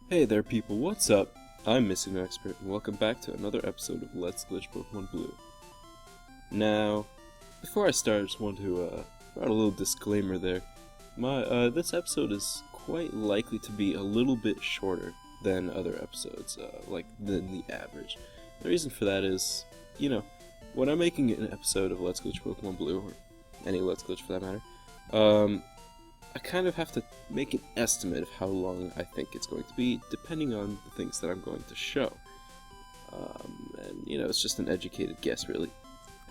Hey there people, what's up? I'm Missing No Expert, and welcome back to another episode of Let's Glitch Pokemon Blue. Now, before I start, I just want to provide a little disclaimer there. This episode is quite likely to be a little bit shorter than other episodes, than the average. The reason for that is, when I'm making an episode of Let's Glitch Pokemon Blue, or any Let's Glitch for that matter, I kind of have to make an estimate of how long I think it's going to be, depending on the things that I'm going to show. It's just an educated guess, really.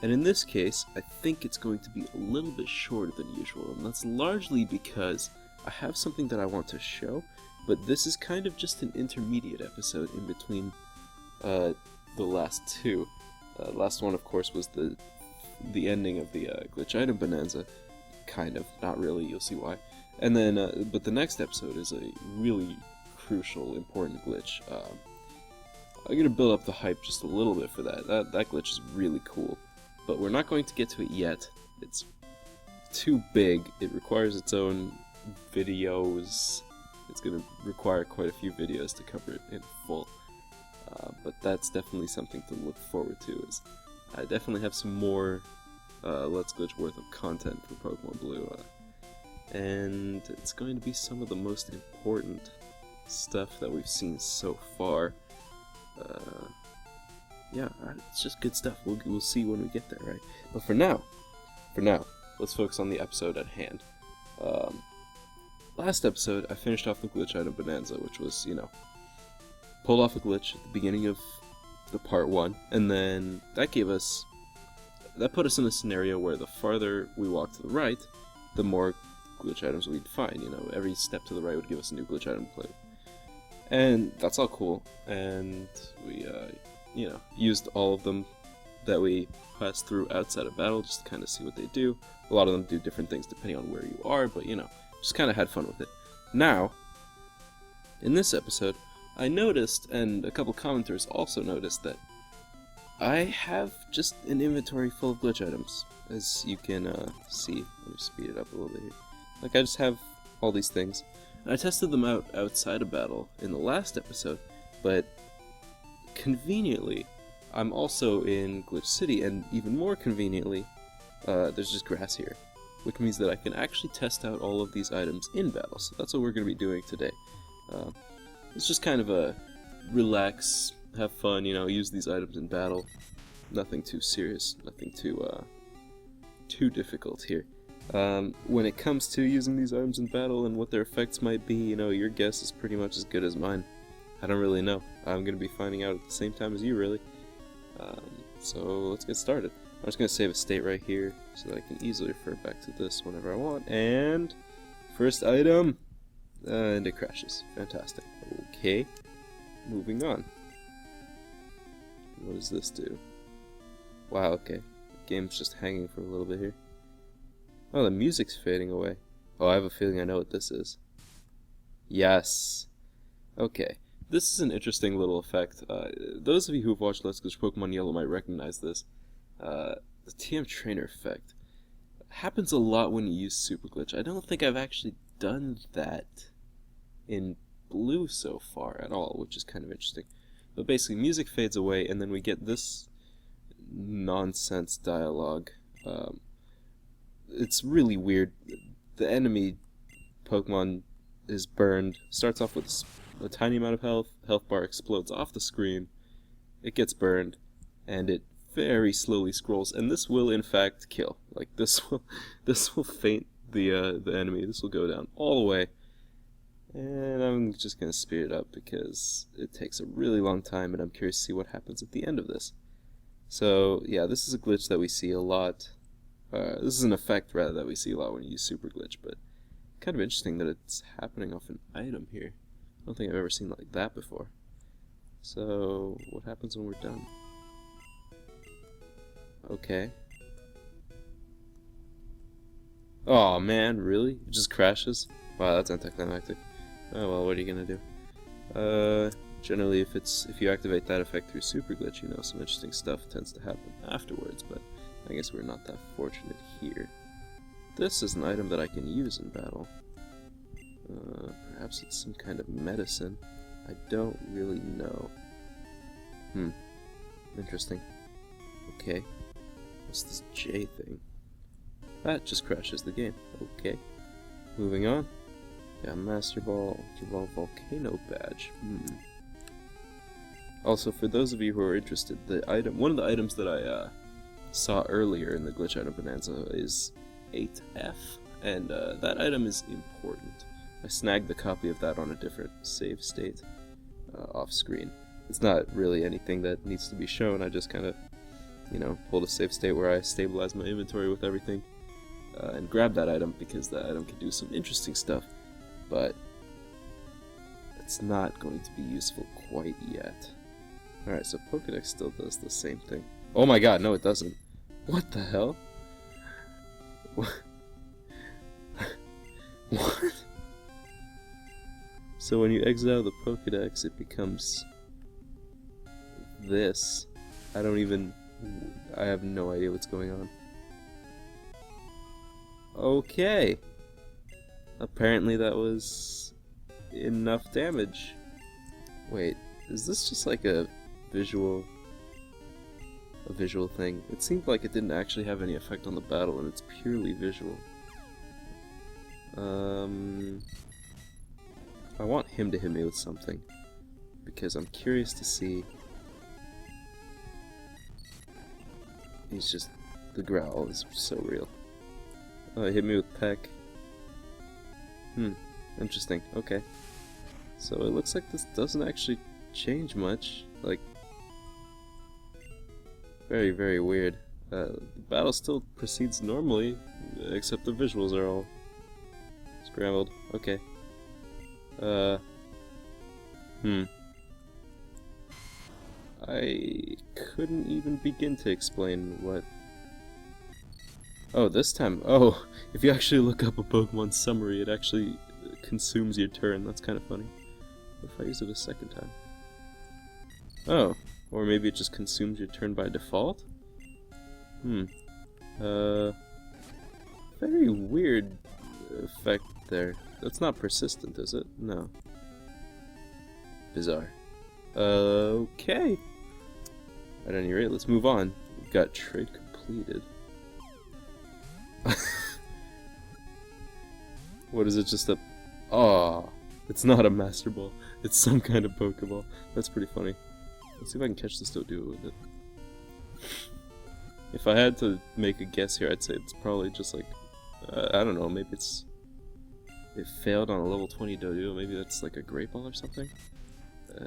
And in this case, I think it's going to be a little bit shorter than usual, and that's largely because I have something that I want to show, but this is kind of just an intermediate episode in between the last two. Last one, of course, was the ending of the Glitch Item Bonanza. Kind of, not really, you'll see why. And then, but the next episode is a really crucial, important glitch. I'm gonna build up the hype just a little bit for that. That glitch is really cool, but we're not going to get to it yet. It's too big. It requires its own videos. It's gonna require quite a few videos to cover it in full. But that's definitely something to look forward to. Is I definitely have some more Let's Glitch worth of content for Pokemon Blue, and it's going to be some of the most important stuff that we've seen so far. It's just good stuff. We'll see when we get there, right? But for now, let's focus on the episode at hand. Last episode, I finished off the Glitch Item Bonanza, which was, pulled off a glitch at the beginning of the part 1, and then that put us in a scenario where the farther we walked to the right, the more glitch items we'd find. Every step to the right would give us a new glitch item to play. And that's all cool, and we, used all of them that we passed through outside of battle just to kind of see what they do. A lot of them do different things depending on where you are, but, just kind of had fun with it. Now, in this episode, I noticed, and a couple commenters also noticed, that I have just an inventory full of glitch items, as you can see. Let me speed it up a little bit here. I just have all these things. I tested them out outside of battle in the last episode, but conveniently, I'm also in Glitch City, and even more conveniently, there's just grass here, which means that I can actually test out all of these items in battle, so that's what we're going to be doing today. It's just kind of a relax, have fun, use these items in battle. Nothing too serious, nothing too difficult here. When it comes to using these items in battle and what their effects might be, your guess is pretty much as good as mine. I don't really know. I'm going to be finding out at the same time as you, really. So let's get started. I'm just going to save a state right here so that I can easily refer back to this whenever I want. And first item, and it crashes. Fantastic. Okay, moving on. What does this do? Wow, okay. The game's just hanging for a little bit here. Oh, the music's fading away. Oh, I have a feeling I know what this is. Yes. Okay. This is an interesting little effect. Those of you who've watched Let's Glitch Pokemon Yellow might recognize this. The TM Trainer effect happens a lot when you use Super Glitch. I don't think I've actually done that in Blue so far at all, which is kind of interesting. But basically, music fades away, and then we get this nonsense dialogue. It's really weird. The enemy Pokemon is burned, starts off with a tiny amount of health bar explodes off the screen, it gets burned, and it very slowly scrolls, and this will in fact kill. Like, this will faint the enemy. This will go down all the way. And I'm just going to speed it up because it takes a really long time, and I'm curious to see what happens at the end of this. So, yeah, this is a glitch that we see a lot. This is an effect, rather, that we see a lot when you use Super Glitch, but kind of interesting that it's happening off an item here. I don't think I've ever seen like that before. So, what happens when we're done? Okay. Oh man, really? It just crashes? Wow, that's anticlimactic. Oh well, what are you gonna do? Generally, if you activate that effect through Super Glitch, some interesting stuff tends to happen afterwards, but I guess we're not that fortunate here. This is an item that I can use in battle. Perhaps it's some kind of medicine. I don't really know. Interesting. Okay. What's this J thing? That just crashes the game. Okay. Moving on. Got Master Ball, Ultra Ball, Volcano Badge. Also, for those of you who are interested, one of the items that I saw earlier in the Glitch Item Bonanza is 8F, and that item is important. I snagged the copy of that on a different save state off screen. It's not really anything that needs to be shown. I just kind of, pulled a save state where I stabilize my inventory with everything and grab that item because that item can do some interesting stuff, but it's not going to be useful quite yet. Alright, so Pokedex still does the same thing. Oh my god, no it doesn't. What the hell? What? What? So when you exile the Pokedex, it becomes this. I have no idea what's going on. Okay. Apparently that was enough damage. Wait, is this just like a visual thing? It seemed like it didn't actually have any effect on the battle and it's purely visual. I want him to hit me with something because I'm curious to see. He's just, the growl is so real. Oh, he hit me with Peck. Interesting. Okay. So it looks like this doesn't actually change much. Like, very, very weird. The battle still proceeds normally, except the visuals are all scrambled. Okay. I couldn't even begin to explain what... Oh, this time... Oh, if you actually look up a Pokemon summary, it actually consumes your turn. That's kind of funny. What if I use it a second time? Oh, or maybe it just consumes your turn by default? Very weird effect there. That's not persistent, is it? No. Bizarre. Okay. At any rate, let's move on. We've got trade completed. What is it? Just a... Oh, it's not a Master Ball. It's some kind of Pokeball. That's pretty funny. Let's see if I can catch this Doduo with it. If I had to make a guess here, I'd say it's probably just like... I don't know, maybe it failed on a level 20 Doduo. Maybe that's like a Great Ball or something?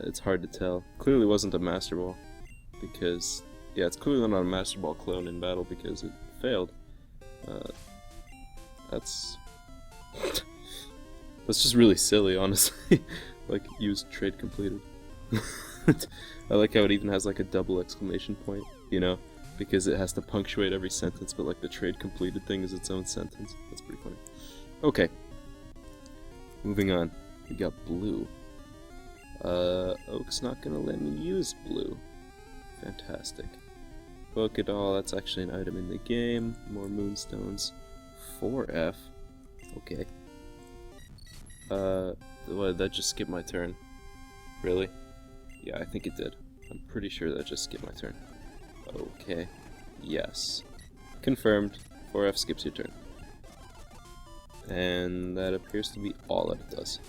It's hard to tell. Clearly wasn't a Master Ball. Because... Yeah, it's clearly not a Master Ball clone in battle because it failed. That's just really silly, honestly. Like, use trade completed. I like how it even has like a double exclamation point, because it has to punctuate every sentence, but like the trade completed thing is its own sentence. That's pretty funny. Okay. Moving on. We got blue. Oak's not gonna let me use blue. Fantastic. Pokedoll, that's actually an item in the game. More Moonstones. 4F. Okay. What, that just skipped my turn? Really? Yeah, I think it did. I'm pretty sure that just skipped my turn. Okay. Yes. Confirmed. 4F skips your turn. And that appears to be all that it does.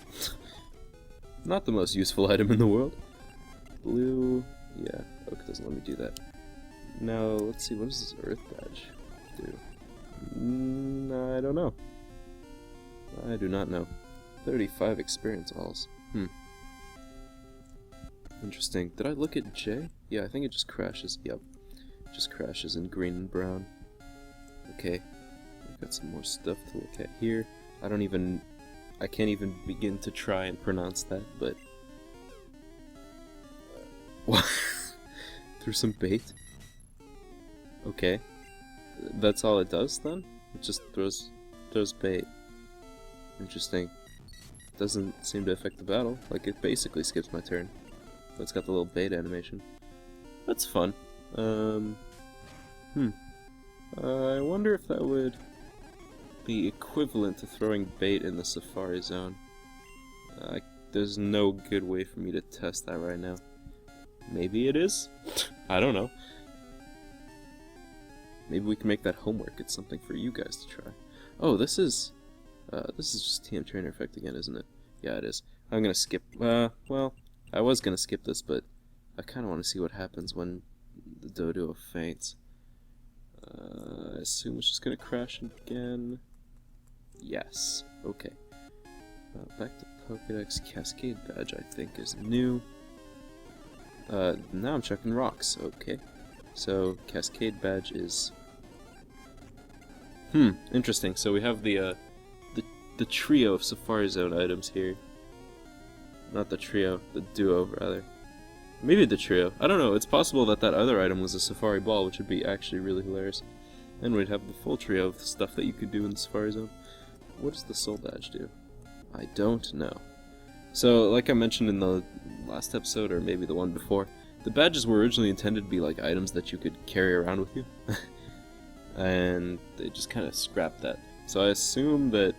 Not the most useful item in the world. Blue... Yeah, Oak doesn't let me do that. Now, let's see, what does this Earth Badge do? I don't know. I do not know. 35 experience alls. Interesting. Did I look at J? Yeah, I think it just crashes. Yep. It just crashes in green and brown. Okay. We've got some more stuff to look at here. I can't even begin to try and pronounce that, but... What? Through some bait? Okay. That's all it does then? It just throws bait. Interesting. Doesn't seem to affect the battle. Like, it basically skips my turn. But it's got the little bait animation. That's fun. I wonder if that would be equivalent to throwing bait in the Safari Zone. I there's no good way for me to test that right now. Maybe it is? I don't know. Maybe we can make that homework. It's something for you guys to try. Oh, this is just TM Trainer Effect again, isn't it? Yeah, it is. I'm gonna skip, well, I was gonna skip this, but I kinda wanna see what happens when the Doduo faints. I assume it's just gonna crash again. Yes. Okay. Back to Pokedex. Cascade Badge, I think, is new. Now I'm checking rocks. Okay. So, Cascade Badge is... interesting. So we have the trio of Safari Zone items here. Not the trio, the duo, rather. Maybe the trio. I don't know. It's possible that that other item was a Safari Ball, which would be actually really hilarious. And we'd have the full trio of stuff that you could do in the Safari Zone. What does the Soul Badge do? I don't know. So, like I mentioned in the last episode, or maybe the one before, the badges were originally intended to be like items that you could carry around with you. And they just kind of scrapped that. So I assume that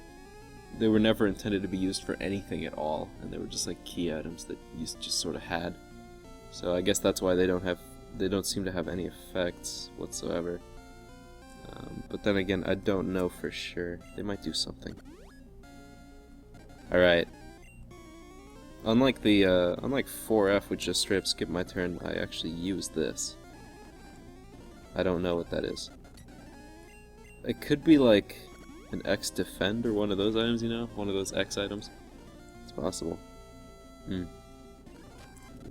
they were never intended to be used for anything at all, and they were just like key items that you just sort of had. So I guess that's why they don't seem to have any effects whatsoever. But then again, I don't know for sure. They might do something. Alright. Unlike 4F, which just straight up skipped my turn, I actually used this. I don't know what that is. It could be like an X Defend or one of those items, you know? One of those X items. It's possible. Well,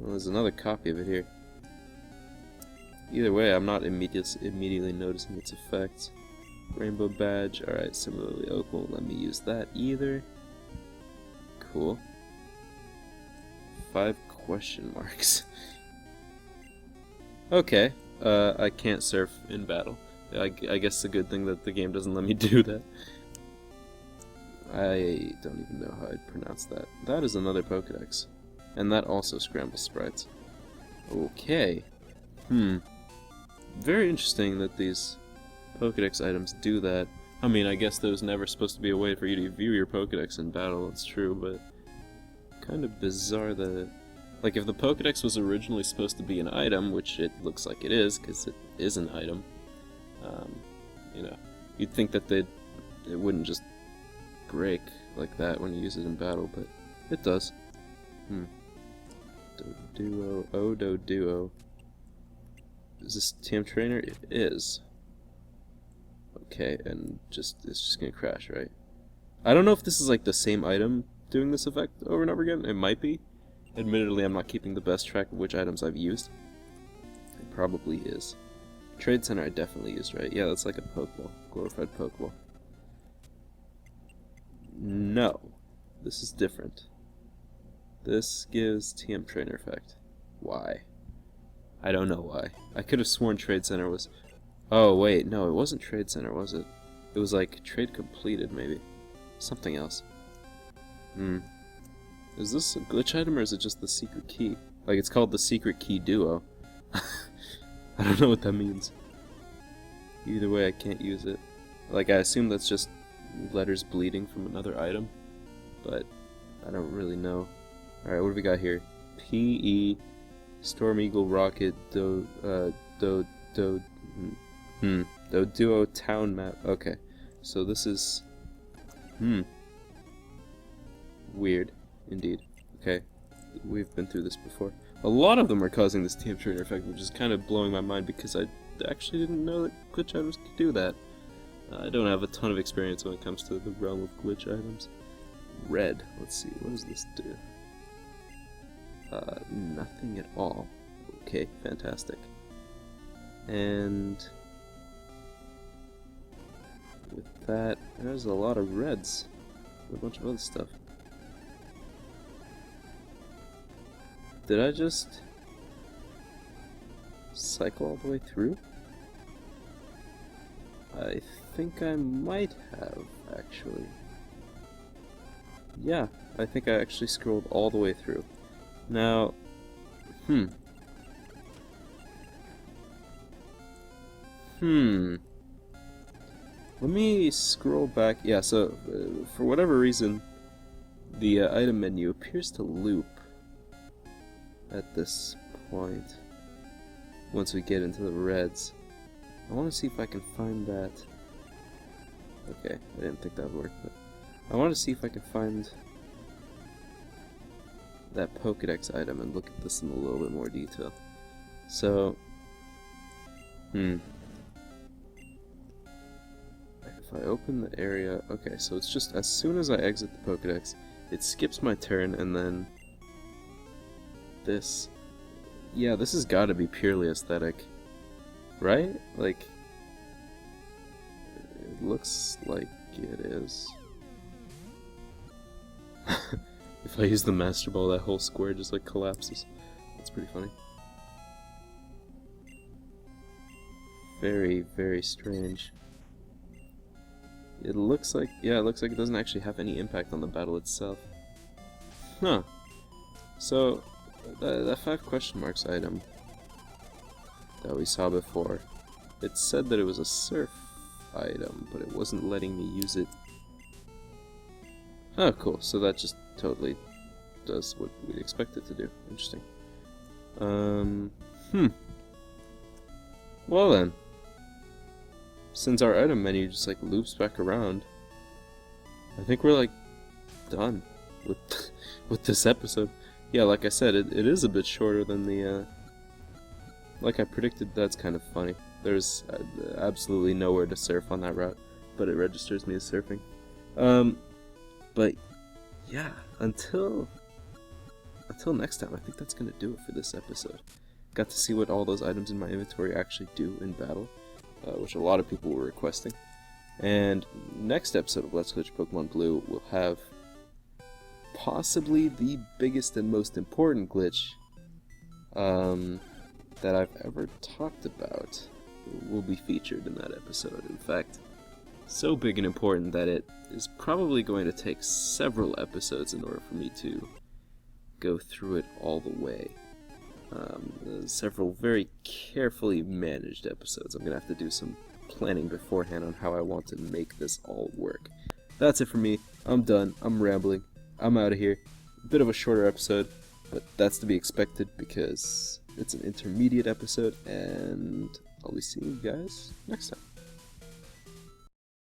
there's another copy of it here. Either way, I'm not immediately noticing its effects. Rainbow Badge, alright, similarly Oak won't let me use that either. Cool. 5 question marks. Okay, I can't surf in battle. I guess it's a good thing that the game doesn't let me do that. I don't even know how I'd pronounce that. That is another Pokedex. And that also scrambles sprites. Okay. Very interesting that these Pokedex items do that. I mean, I guess there was never supposed to be a way for you to view your Pokedex in battle, it's true, but kind of bizarre that... Like, if the Pokedex was originally supposed to be an item, which it looks like it is, because it is an item, you know, you'd think that it wouldn't just break like that when you use it in battle, but it does. Doduo, Doduo. Is this TM Trainer? It is. Okay, and it's just gonna crash, right? I don't know if this is like the same item doing this effect over and over again. It might be. Admittedly, I'm not keeping the best track of which items I've used. It probably is. Trade Center I definitely used, right? Yeah, that's like a Pokeball. Glorified Pokeball. No. This is different. This gives TM Trainer effect. Why? I don't know why. I could have sworn Trade Center was... Oh, wait. No, it wasn't Trade Center, was it? It was like Trade Completed, maybe. Something else. Is this a glitch item, or is it just the secret key? Like, it's called the Secret Key Duo. I don't know what that means. Either way, I can't use it. Like, I assume that's just letters bleeding from another item, but I don't really know. Alright, what do we got here? P.E. Storm Eagle Rocket Doduo Town Map. Okay, so this is... Weird, indeed. Okay, we've been through this before. A lot of them are causing this TM Trainer effect, which is kind of blowing my mind because I actually didn't know that glitch items could do that. I don't have a ton of experience when it comes to the realm of glitch items. Red, let's see, what does this do? Nothing at all. Okay, fantastic. And with that, there's a lot of reds. A bunch of other stuff. Did I just cycle all the way through? I think I might have, actually. Yeah, I think I actually scrolled all the way through. Now, let me scroll back. Yeah, so for whatever reason, The item menu appears to loop at this point once we get into the reds. I want to see if I can find that. Okay, I didn't think that would work, but I want to see if I can find that Pokedex item and look at this in a little bit more detail. So, if I open the area, okay, so it's just as soon as I exit the Pokedex, it skips my turn, and then this, yeah, this has got to be purely aesthetic, right? Like, it looks like it is. If I use the Master Ball, that whole square just like collapses. That's pretty funny. Very, very strange. It looks like, yeah, it looks like it doesn't actually have any impact on the battle itself. Huh. So, that 5 question marks item that we saw before, it said that it was a surf item, but it wasn't letting me use it. Oh, cool. So that just totally does what we'd expect it to do. Interesting. Well then, since our item menu just like loops back around, I think we're like done with with this episode. Yeah, like I said, it is a bit shorter than the like I predicted. That's kind of funny. There's absolutely nowhere to surf on that route, but it registers me as surfing. But yeah, until next time, I think that's gonna do it for this episode. Got to see what all those items in my inventory actually do in battle, which a lot of people were requesting. And next episode of Let's Glitch Pokemon Blue will have possibly the biggest and most important glitch that I've ever talked about will be featured in that episode. In fact, so big and important that it is probably going to take several episodes in order for me to go through it all the way. Several very carefully managed episodes. I'm going to have to do some planning beforehand on how I want to make this all work. That's it for me. I'm done. I'm rambling. I'm out of here. A bit of a shorter episode, but that's to be expected because it's an intermediate episode, and I'll be seeing you guys next time.